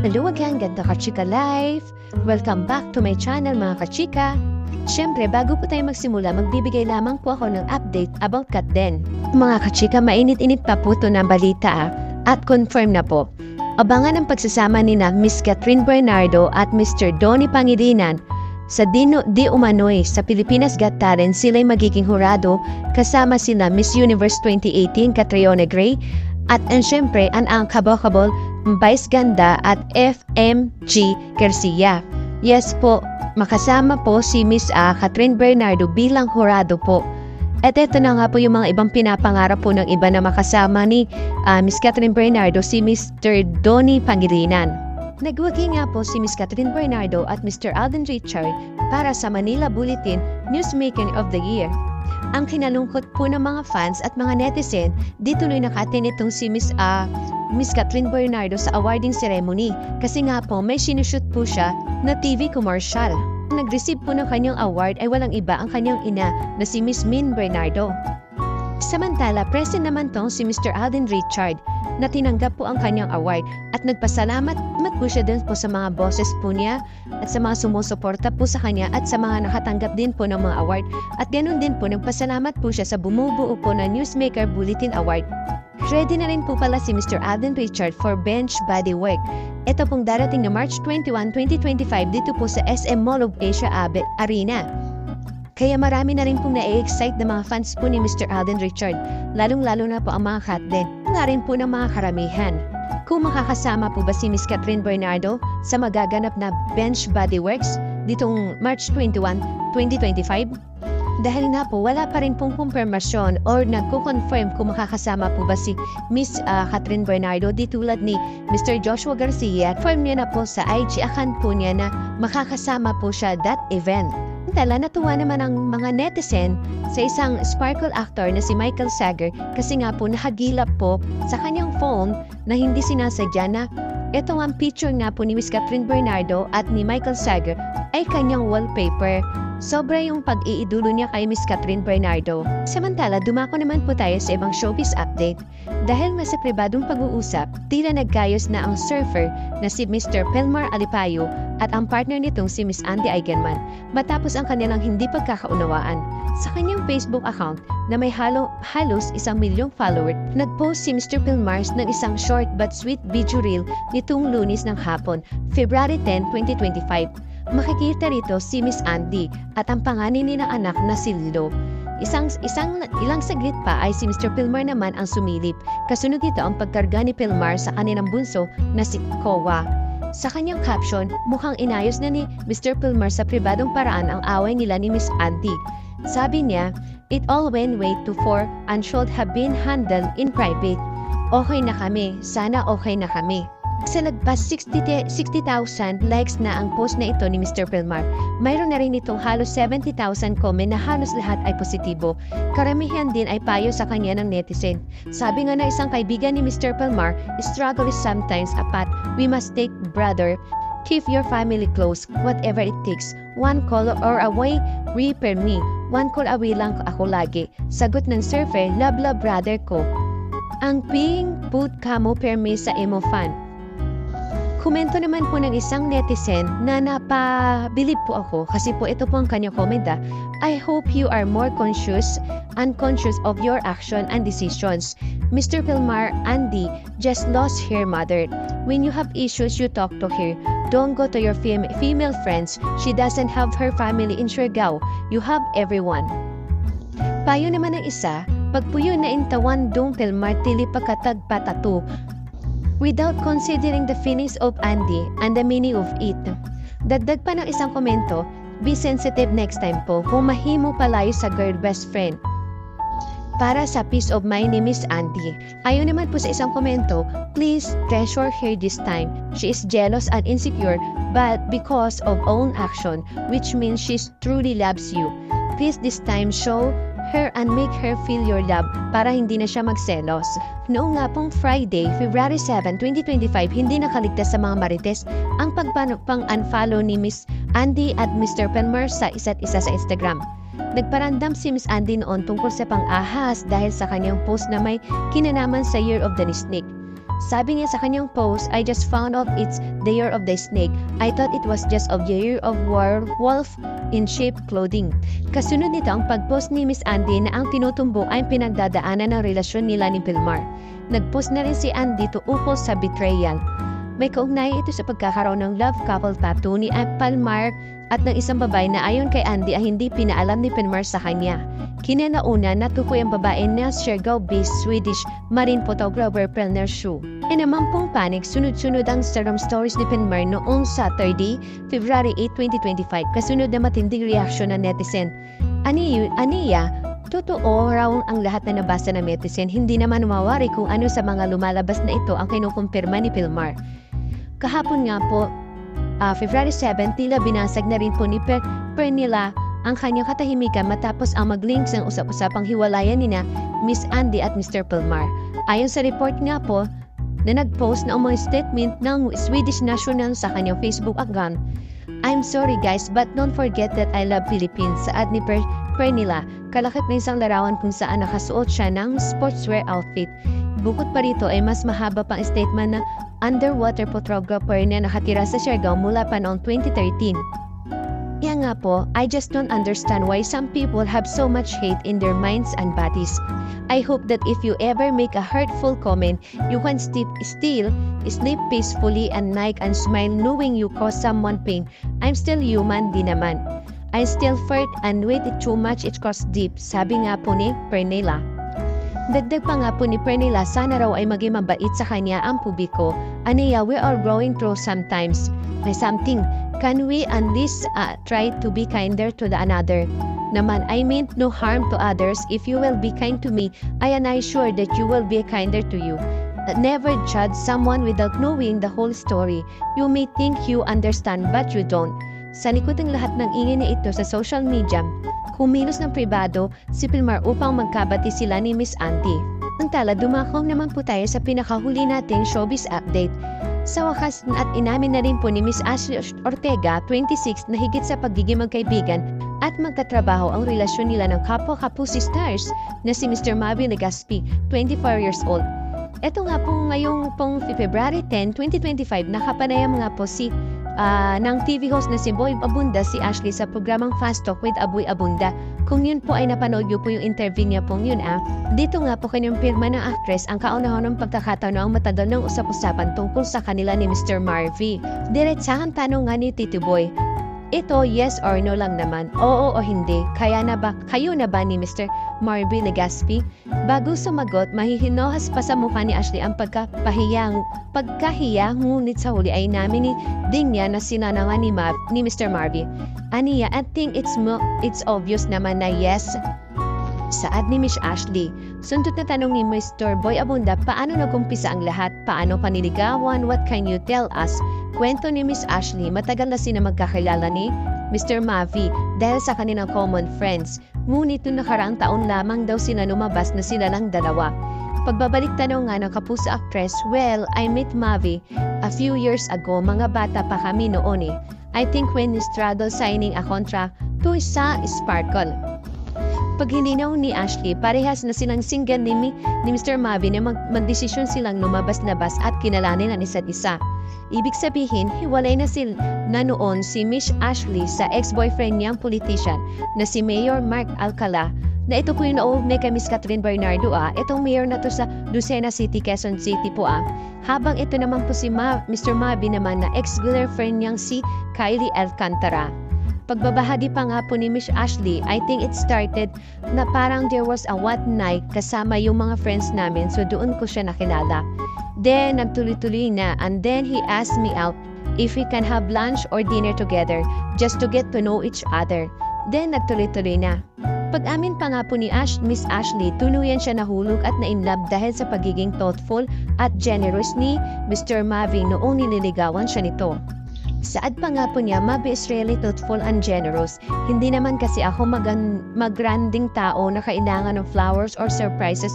Hello again, ganda kachika life! Welcome back to my channel mga kachika! Siyempre, bago po tayo magsimula, magbibigay lamang po ako ng update about Katden. Mga kachika, mainit-init pa po ito ng balita at confirm na po. Abangan ang pagsasama ni na Miss Catherine Bernardo at Mr. Donnie Pangilinan sa Di Umano'y sa Pilipinas Got Talent. Sila'y magiging hurado kasama sila Miss Universe 2018 Catriona Gray at syempre ang kabokabol Vice Ganda at FMG Garcia. Yes po, makasama po si Miss Catherine Bernardo bilang hurado po. At ito na nga po yung mga ibang pinapangarap po ng iba na makasama ni Miss Catherine Bernardo, si Mr. Donnie Pangilinan. Nagwagi nga po si Miss Catherine Bernardo at Mr. Alden Richard para sa Manila Bulletin Newsmaker of the Year. Ang kinalungkot po ng mga fans at mga netizen, di tuloy nakatin itong si Miss Catherine Bernardo sa awarding ceremony kasi nga po may sinushoot po siya na TV commercial. Nag-receive po ng kanyang award ay walang iba ang kanyang ina na si Miss Min Bernardo. Samantala, present naman tong si Mr. Alden Richard na tinanggap po ang kanyang award at nagpasalamat po siya din po sa mga bosses po niya at sa mga sumusuporta po sa kanya at sa mga nakatanggap din po ng mga award at ganoon din po nagpasalamat po siya sa bumubuo po na Newsmaker Bulletin Award. Ready na rin po pala si Mr. Alden Richard for bench body work. Ito pong darating na March 21, 2025 dito po sa SM Mall of Asia Arena. Kaya marami na rin pong na-excite na mga fans po ni Mr. Alden Richard, lalong-lalo na po ang mga Katden, nga rin po ng mga karamihan. Kung makakasama po ba si Miss Catherine Bernardo sa magaganap na Bench Body Works ditong March 21, 2025? Dahil na po wala pa rin pong kumpirmasyon or nagko-confirm kung makakasama po ba si Miss Catherine Bernardo di tulad ni Mr. Joshua Garcia. Confirm niya na po sa IG account po niya na makakasama po siya that event. Natuwa naman ang mga netizen sa isang sparkle actor na si Michael Sager kasi nga po nahagilap po sa kanyang phone na hindi sinasadya na ito ang picture nga po ni Miss Catherine Bernardo at ni Michael Sager ay kanyang wallpaper. Sobra yung pag-iidulo niya kay Miss Catherine Bernardo. Samantala, dumako naman po tayo sa ibang showbiz update. Dahil nga sa pribadong pag-uusap, tila nagkayos na ang surfer na si Mr. Pelmar Alipayo at ang partner nitong si Miss Andy Eigenman matapos ang kanilang hindi pagkakaunawaan. Sa kanyang Facebook account na may halos 1 milyong follower, nagpost si Mr. Pelmar ng isang short but sweet video reel nitong Lunes ng hapon, February 10, 2025. Makikita rito si Miss Andy at ang panganay ng anak na si Lilo. Ilang saglit pa ay si Mr. Pelmar naman ang sumilip. Kasunod dito ang pagkarga ni Pelmar sa kanilang bunso na si Kowa. Sa kanyang caption, mukhang inayos na ni Mr. Pelmar sa pribadong paraan ang away nila ni Miss Andy. Sabi niya, "It all went way too far and should have been handled in private. Okay na kami, sana okay na kami." Sa lagpas 60,000 likes na ang post na ito ni Mr. Pelmar, mayroon na rin itong halos 70,000 comment na halos lahat ay positibo. Karamihan din ay payo sa kanya ng netizen. Sabi nga na isang kaibigan ni Mr. Pelmar, "Struggle is sometimes a path we must take, brother. Keep your family close, whatever it takes. One call or away, repair me. One call away lang ako lagi." Sagot ng surfer, "Love brother ko. Ang ping put kamo permi sa emo fan." Komento naman po ng isang netizen na napabilib po ako kasi po ito po ang kanyang comment. "I hope you are more conscious of your action and decisions. Mr. Pelmar, Andy just lost her mother. When you have issues, you talk to her. Don't go to your female friends. She doesn't have her family in Siargao. You have everyone." Payo naman ng isa, "Pagpuyo na intawan dong Pelmar tili pagkatag patatu. Without considering the feelings of Andy and the meaning of it." Dagdag pa ng isang komento, "Be sensitive next time po kung mahimo palayo sa girl best friend. Para sa peace of mind ni Miss Andy." Ayon naman po sa isang komento, "Please treasure her this time. She is jealous and insecure but because of own action, which means she truly loves you. Please this time show her and make her feel your love para hindi na siya magselos." Noong nga pong Friday, February 7, 2025, hindi nakaligtas sa mga marites ang pang-unfollow ni Miss Andy at Mr. Pelmar sa isa't isa sa Instagram. Nagparandam si Miss Andy noon tungkol sa pang-ahas dahil sa kanyang post na may kinalaman sa Year of the Snake. Sabi niya sa kanyang post, I just found out it's the year of the snake. I thought it was just of the year of werewolf in sheep clothing. Kasunod nito ang pag-post ni Miss Andy na ang tinutumbo ay pinagdadaanan ng relasyon nila ni Pilmar. Nag-post na rin si Andy ukol sa betrayal. May kaugnay ito sa pagkakaroon ng love couple tattoo ni Pilmar at ng isang babae na ayon kay Andy ay hindi pinaalam ni Pilmar sa kanya. Kinanauna natukoy ang babae na Siargao-based Swedish marine photographer Pelner Shu. E naman pong panik, sunod-sunod ang Instagram stories ni Pilmar noong Saturday, February 8, 2025, kasunod na matinding reaksyon ng netizen. Aniya, totoo raw ang lahat na nabasa ng netizen, hindi naman mawari kung ano sa mga lumalabas na ito ang kinukumpirma ni Pilmar. Kahapon nga po, February 7, tila binasag na rin po ni Pernilla ang kanyang katahimikan matapos ang mag-links ng usap-usapang hiwalayan nina Miss Andy at Mr. Pilmar. Ayon sa report nga po na nag-post na mga statement ng Swedish National sa kanyang Facebook account, I'm sorry guys, but don't forget that I love Philippines, saad ni Pernilla, kalakip na isang larawan kung saan nakasuot siya ng sportswear outfit. Bukod pa rito ay mas mahaba pang statement na underwater photographer na nakatira sa Siargao mula pa noong 2013. Kaya nga po, I just don't understand why some people have so much hate in their minds and bodies. I hope that if you ever make a hurtful comment, you can still sleep peacefully at night and smile knowing you caused someone pain. I'm still human din naman. I still fart and wait it too much, it goes deep, sabi nga po ni Pernilla. Dagdag pa nga po ni Pernilla, sana raw ay maging mabait sa kanya ang publiko. Aniya, we are growing through sometimes. May something. Can we at least try to be kinder to the another? Naman, I meant no harm to others. If you will be kind to me, I am sure that you will be kinder to you. Never judge someone without knowing the whole story. You may think you understand but you don't. Sa likod ng lahat ng ingay na ito sa social media, kumilos ng pribado si Pilmar upang magkabati sila ni Miss Andy. Antala, dumakong naman po tayo sa pinakahuli nating showbiz update. Sa wakas at inamin na rin po ni Miss Ashley Ortega, 26, na higit sa pagiging magkaibigan at magkatrabaho ang relasyon nila ng kapwa-kapusi stars na si Mr. Marvin Legaspi, 24 years old. Ito nga po ngayong pong February 10, 2025, nakapanayam nga po si ng TV host na si Boy Abunda si Ashley sa programang Fast Talk with Aboy Abunda. Kung yun po ay napanood nyo po yung interview niya pong yun dito nga po kanyang pirma ng actress ang kaunahon ng pagkakataon na ang matagal ng usap-usapan tungkol sa kanila ni Mr. Marvy. Diretsahang tanong nga ni Tito Boy, ito yes or no lang naman, oo o hindi, kayo na ba ni Mr. Marvy Legaspi? Bago sumagot, mahihinohas pa sa mukha ni Ashley ang pagkahiya, ngunit sa huli ay namin din niya na sinanangan ni Mr. Marvy. Aniya, I think it's obvious naman na yes, saad ni Miss Ashley. Sundot na tanong ni Mr. Boy Abunda, paano nag-umpisa ang lahat? Paano paniligawan? What can you tell us? Kwento ni Miss Ashley, matagal na sila magkakilala ni Mr. Marvy dahil sa kanilang common friends. Ngunit noong nakaraang taon lamang daw sila lumabas na sila lang dalawa. Pagbabalik tanong nga ng kapuso actress, well, I met Marvy a few years ago, mga bata pa kami noon eh. I think when he struggled signing a contract to sa Sparkle. Pag hininaw ni Ashley, parehas na silang single ni Mr. Marvy na magdesisyon silang lumabas-labas at kilalanin ang isa't isa. Ibig sabihin, hiwalay na noon si Miss Ashley sa ex-boyfriend niyang politician na si Mayor Mark Alcala, na ito po yung nauugnay kay Miss Catherine Bernardo itong mayor na to sa Lucena City, Quezon City po Habang ito naman po si Mr. Marvy naman na ex-girlfriend niyang si Kylie Alcantara. Pagbabahagi pa nga po ni Miss Ashley, I think it started na parang there was a one night kasama yung mga friends namin, so doon ko siya nakilala. Then, nagtuloy-tuloy na, and then he asked me out if we can have lunch or dinner together just to get to know each other. Then, nagtuloy-tuloy na. Pag-amin pa nga po ni Miss Ashley, tuluyan siya nahulog at na-inlove dahil sa pagiging thoughtful at generous ni Mr. Marvy noong nililigawan siya nito. Saad pa nga po niya, Marvy is really thoughtful and generous. Hindi naman kasi ako magranding tao na kailangan ng flowers or surprises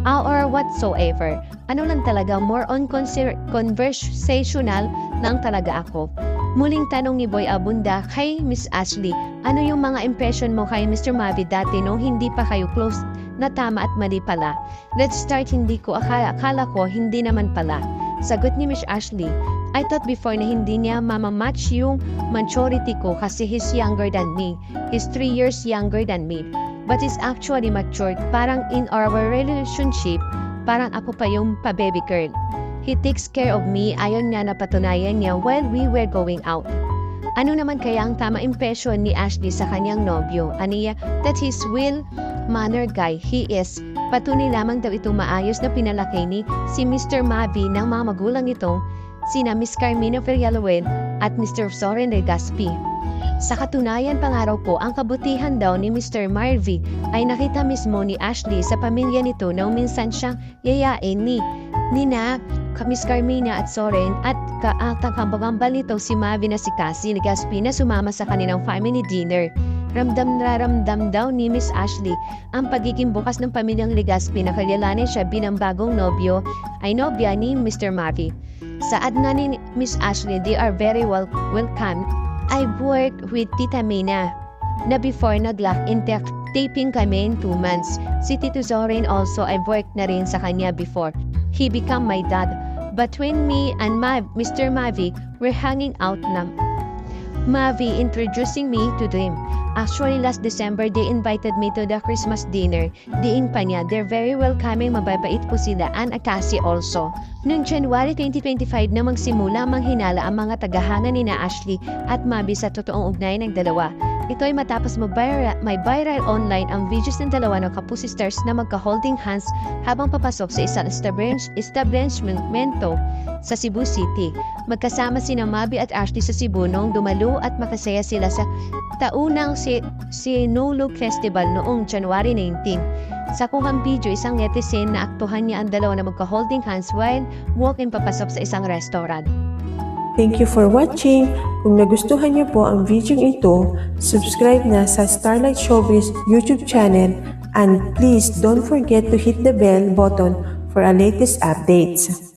or whatsoever. Ano lang talaga, more on conversational lang talaga ako. Muling tanong ni Boy Abunda kay Miss Ashley, ano yung mga impression mo kay Mr. Marvy dati nung hindi pa kayo close na tama at mali pala. Let's start, hindi ko akala ko hindi naman pala. Sagot ni Miss Ashley, I thought before na hindi niya mamamatch yung maturity ko kasi he's younger than me. He's 3 years younger than me. But he's actually matured. Parang in our relationship, parang ako pa yung pa-baby girl. He takes care of me, ayon nga na patunayan niya while we were going out. Ano naman kaya ang tama impression ni Ashley sa kanyang nobyo? Aniya, that he's well-mannered guy. He is. Patunay lamang daw itong maayos na pinalaki ni si Mr. Mavi ng mga magulang nitong sina Miss Carmina Ferrialuen at Mr. Soren Legaspi. Sa katunayan, pangaraw po, ang kabutihan daw ni Mr. Marvy ay nakita mismo ni Ashley sa pamilya nito na minsan siyang yayain ni Nina, Miss Carmina at Soren at kambagambal nito si Mavi na si Cassie Legaspi na sumama sa kanilang family dinner. Ramdam daw ni Miss Ashley ang pagiging bukas ng pamilyang Legaspi na kalyalanin siya bilang bagong nobya ni Mr. Mavi. Saad nga ni Miss Ashley, they are very welcome. I've worked with Tita Mina na before nag-lock in taping kami in 2 months. Si Tito Zorin also, I've worked na rin sa kanya before. He become my dad. But when me and Mr. Mavi were hanging out na, Mavi introducing me to them. Actually, last December, they invited me to the Christmas dinner. Diin pa niya, they're very welcoming, mababait po sila, and Cassie also. Noong January 2025 na magsimula manghinala ang mga tagahanga ni na Ashley at Mavi sa totoong ugnayan ng dalawa. Ito ay matapos may viral online ang videos ng dalawa ng kapu-sisters na magka-holding hands habang papasok sa isang establishmento sa Cebu City. Magkasama sina Mavi at Ashley sa Cebu noong dumalo at makasaya sila sa taunang Sinulog Festival noong January 19. Sa kuhang video, isang netizen na aktuhan niya ang dalawa na magka-holding hands while walking papasok sa isang restaurant. Thank you for watching. Kung nagustuhan niyo po ang video ito, subscribe na sa Starlight Showbiz YouTube channel and please don't forget to hit the bell button for our latest updates.